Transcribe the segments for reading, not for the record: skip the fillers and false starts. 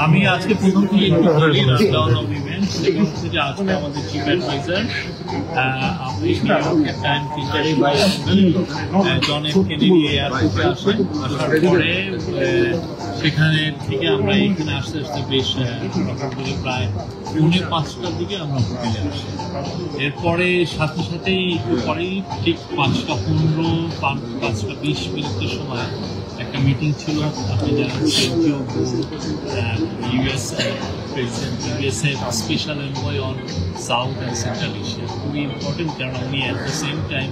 আমি আজকে প্রথম থেকে একটু বলি রানডাউন অফ ইভেন্ট। সেটা হচ্ছে যে আজকে আমাদের চিফ অ্যাডভাইজার আপনি টাইম জন এফ কেনেডি এয়ারপোর্টে আসেন। আসার পরে সেখানে থেকে আমরা এখানে আসতে আসতে বেশ প্রায় 5:45টার দিকে আমরা হোটেলে আসি। এরপরে সাথে সাথেই একটু পরেই ঠিক 5:15 5:20 মিনিটের সময় একটা মিটিং ছিল। আপনি জানেন US president USA special envoy on south and central Asia, খুবই ইম্পর্টেন্ট, কারণ উনি অ্যাট দ্য সেম টাইম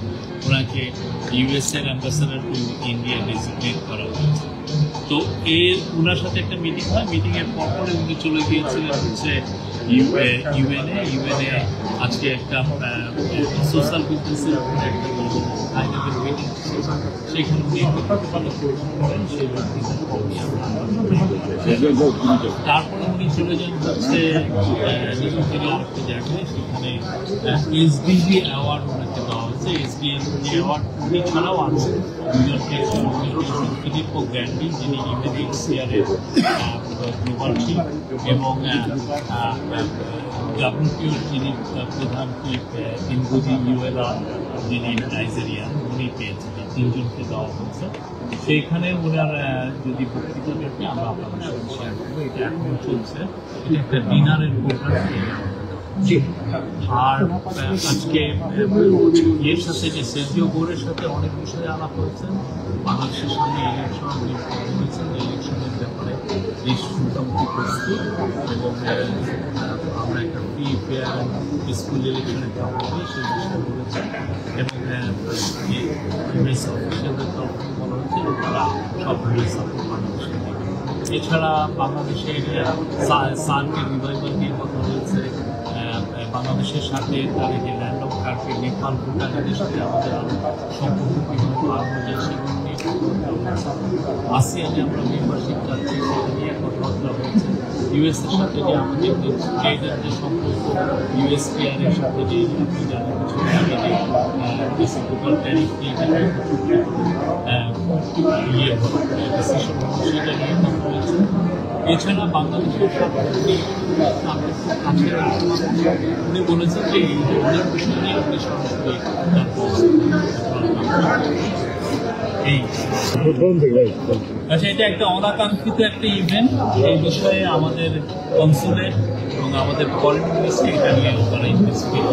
ওনাকে ইউএসএর অ্যাম্বাসাডার টু ইন্ডিয়া ডেজিগনেট করা হয়েছে। তো ওনার সাথে একটা মিটিং হয়। মিটিংয়ের পরে উনি চলে গিয়েছিলেন হচ্ছে ইউএনএ আজকে একটা সোশ্যাল বিজনেসের উপরে একটা মিটিং, সেখানে উনি তারপরে উনি চলে যান হচ্ছে আরেকটা জায়গায়, সেখানে এসডিজি অ্যাওয়ার্ড ওনাকে দেওয়া হয়েছে। এসডিজি অ্যাওয়ার্ড উনি ছাড়াও আছে ফিলিপো গ্র্যান্ডি, যিনি ইউএনএইচসিআরের গ্লোবাল চিফ, এবং ডাব্লিউটিওর যিনি প্রধান চিফ ইনগুজি ইউএলআর, যিনি নাইজেরিয়ান, উনি পেয়েছেন। এই তিনজনকে দেওয়া হয়েছে। সেইখানে ওনার যদি বক্তৃতা দেখে আমরা আপনাদের সাথে শেয়ার করবো। এটা এখন চলছে, এটা একটা ডিনারের প্রোগ্রাম। আর আজকে এর সাথে যে সের্জিও গোরের সাথে অনেক বিষয়ে আলাপ হয়েছে। বাংলাদেশের সামনে ইলেকশন হয়েছে, ইলেকশনের ব্যাপারে দেশ মোটামুটি প্রস্তুত, এবং আমরা একটা ফ্রি ফেয়ার স্কুল ইলেকশনের ব্যাপারে সেই বিষয়ে বলেছে। এবং ইউএস অফিসিয়ালদের তরফ থেকে বলা হচ্ছে যে তারা সব সাপোর্ট বাংলাদেশকে দেবে। এছাড়া বাংলাদেশের সার্কের রিভাইভাল নিয়ে কথা হয়েছে। বাংলাদেশের সাথে তার যে ল্যান্ড অফ কার্পে নেপাল ভুটানের সাথে আমাদের আরও সম্পর্ক কীভাবে বাড়ানো যায় সেগুলো নিয়ে আসিয়ানে আমরা মেম্বারশিপ চাচ্ছি, সেটা নিয়ে কথাবার্তা হয়েছে। ইউএসের সাথে যে আমাদের ট্রেডের যে সম্পর্ক, ইউএসপিআরের সাথে যে আপনি জানেন রেসিপ্রোকাল ট্যারিফ নিয়ে ডিসিশন হবে, সেটা নিয়ে কথা হয়েছে। এছাড়া বাংলাদেশের সাথে উনি বলেছেন যে অনেক বিষয় নিয়ে উনি সরাসরি আচ্ছা, এটা একটা অনাকাঙ্ক্ষিত একটা ইভেন্ট। এই বিষয়ে আমাদের কনসুলেট এবং আমাদের ফরেন মিনিস্ট্রি এটা নিয়ে তারা ইনভেস্টিগেট